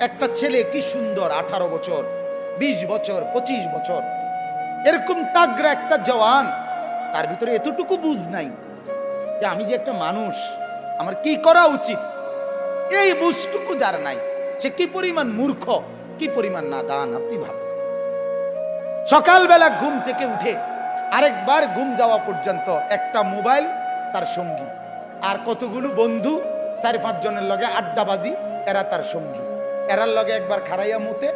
একটা ছেলে কি সুন্দর, 18 বছর, 20 বছর, 25 বছর, এরকম তাগড়া একটা জওয়ান, তার ভিতরে এতটুকু বুঝ নাই যে আমি যে একটা মানুষ, আমার কি করা উচিত, এই বুঝটুকু যার নাই, সে কি পরিমাণ মূর্খ, কি পরিমাণ নাদান। আপনি ভাবেন, সকালবেলা ঘুম থেকে উঠে আরেকবার ঘুম যাওয়া পর্যন্ত একটা মোবাইল তার সঙ্গী, আর কতগুলো বন্ধু 4-5 জনের লগে আড্ডাবাজি, এরা তার সঙ্গী। এরার লগে একবার খারাইয়া মুতে,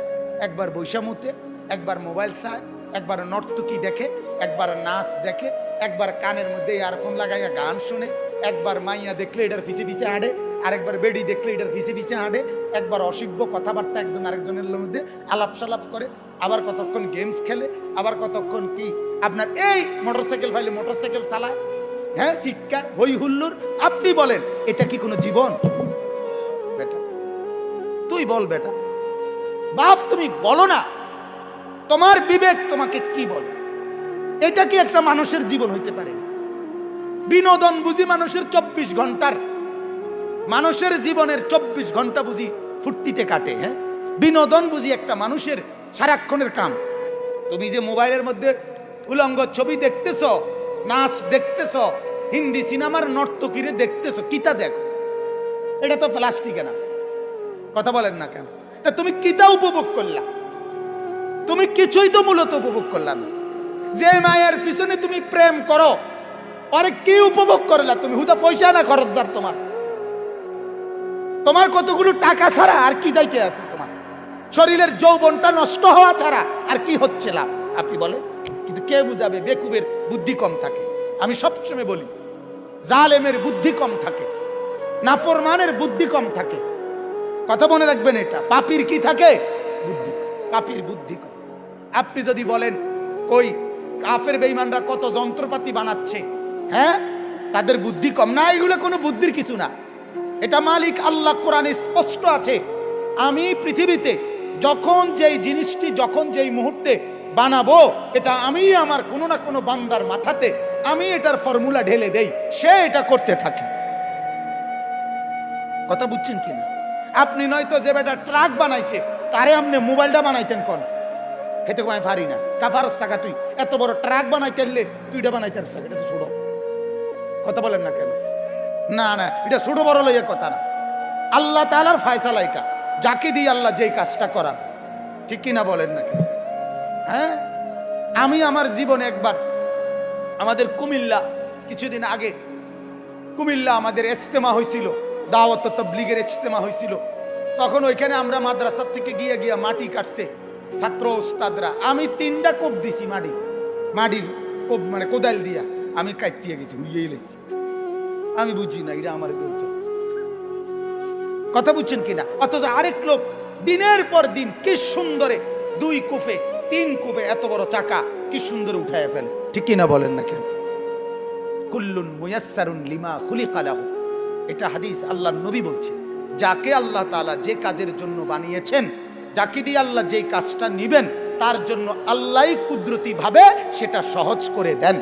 একবার বৈশা মুতে, একবার মোবাইল চায়, একবার নর্তকী দেখে, একবার নাচ দেখে, একবার কানের মধ্যে ইয়ারফোন লাগাইয়া গান শুনে, একবার মাইয়া দেখলে এটার ফিসে ফিসে হাঁটে, আরেকবার বেডি দেখলে এটার ফিসে ফিসে হাঁটে, একবার অসভ্য কথাবার্তা একজন আরেকজনের মধ্যে আলাপ সালাপ করে, আবার কতক্ষণ গেমস খেলে, আবার কতক্ষণ কি আপনার এই মোটরসাইকেল ফাইলে মোটরসাইকেল চালায়, হ্যাঁ, শিক্ষার হই হুল্লুর। আপনি বলেন এটা কি কোনো জীবন? বেটা তুই বল, বেটা বাপ তুমি বলো না, তোমার বিবেক তোমাকে কি বলে? এটা কি একটা মানুষের জীবন হইতে পারে? বিনোদন বুঝি মানুষের 24 ঘন্টার, মানুষের জীবনের 24 ঘন্টা বুঝি ফুর্তিতে কাটে, হ্যাঁ, বিনোদন বুঝি একটা মানুষের সারাক্ষণের কাম। তুমি যে মোবাইলের মধ্যে উলঙ্গ ছবি দেখতেছ, নাচ দেখতেছ, হিন্দি সিনেমার নর্তকীরে দেখতেছ, কিতা দেখো? এটা তো প্লাস্টিকে না, কথা বলেন না কেন? তা তুমি কিতা উপভোগ করলা? তুমি কিছুই তো মূলত উপভোগ করলা না। যে মায়ের পিছনে তুমি প্রেম করো, আরে কি উপভোগ করলা তুমি? হুদা পয়সা না খরচ যার তোমার, তোমার কতগুলো টাকা ছাড়া আর কি যাইতে আছে? তোমার শরীরের যৌবনটা নষ্ট হওয়া ছাড়া আর কি হচ্ছে লাভ? আপনি বলেন। কিন্তু কে বুঝাবে? বেকুবের বুদ্ধি কম থাকে। আমি সবসময় বলি, জালেমের বুদ্ধি কম থাকে, নাফরমানের বুদ্ধি কম থাকে। কথা মনে রাখবেন, এটা পাপীর কি থাকে? বুদ্ধি। পাপীর বুদ্ধি কম। আপনি যদি বলেন কই কাফের বেঈমানরা কত যন্ত্রপাতি বানাচ্ছে, হ্যাঁ, তাদের বুদ্ধি কম না? এগুলো কোনো বুদ্ধির কিছু না। এটা মালিক আল্লাহ কোরআনে স্পষ্ট আছে, আমি পৃথিবীতে যখন যেই জিনিসটি যখন যেই মুহূর্তে বানাবো, এটা আমি আমার কোনো না কোনো বান্দার মাথাতে আমি এটার ফর্মুলা ঢেলে দেই, সে এটা করতে থাকে। কথা বুঝছেন কিনা? আপনি নয়তো যে বেটা ট্রাক বানাইছে তারে আপনি মোবাইলটা বানাইতেন কোন? হেতে কমায় পারি না, কাফারস টাকা তুই এত বড় ট্রাক বানাইতে এলে তুইটা বানাইতে পারছ, এটা তো ছোট। কথা বলেন না কেন? না না, এটা ছোট বড় লইয়া কথা না, আল্লাহ তাআলার ফয়সালা এটা, যাকে দিয়ে আল্লাহ যেই কাজটা করান, ঠিক কিনা বলেন না কেন? হ্যাঁ, আমি আমার জীবনে একবার আমাদের কুমিল্লা, কিছুদিন আগে কুমিল্লা আমাদের ইজতেমা হয়েছিল, দাওয়াত তাবলীগের ইজতেমা হয়েছিল। তখন ওইখানে আমরা মাদ্রাসা থেকে গিয়ে গিয়ে মাটি কাটছে ছাত্র ওস্তাদরা। আমি 3টা কোপ দিছি, মাটির কোপ, মানে কোদাল দিয়া আমি কাটতে গেছি, হুইয়ে এলেছি। আমি বুঝি না এটা আমার দৌড়। কথা বুঝছেন কিনা? অথচ আরেক লোক দিনের পর দিন কি সুন্দরে 2 কোপে 3 কোপে এত বড় চাকা কি সুন্দর উঠায় ফেলে, ঠিক কিনা বলেন না কেন? কুল্লুন মুয়াসসারুন লিমা খুলিকা লাহু, এটা হাদিস, আল্লাহর নবী বলছে, যাকে আল্লাহ তাআলা যে কাজের জন্য বানিয়েছেন, যাকে দিয়ে আল্লাহ যেই কাজটা নিবেন, তার জন্য আল্লাহই কুদরতি ভাবে সেটা সহজ করে দেন।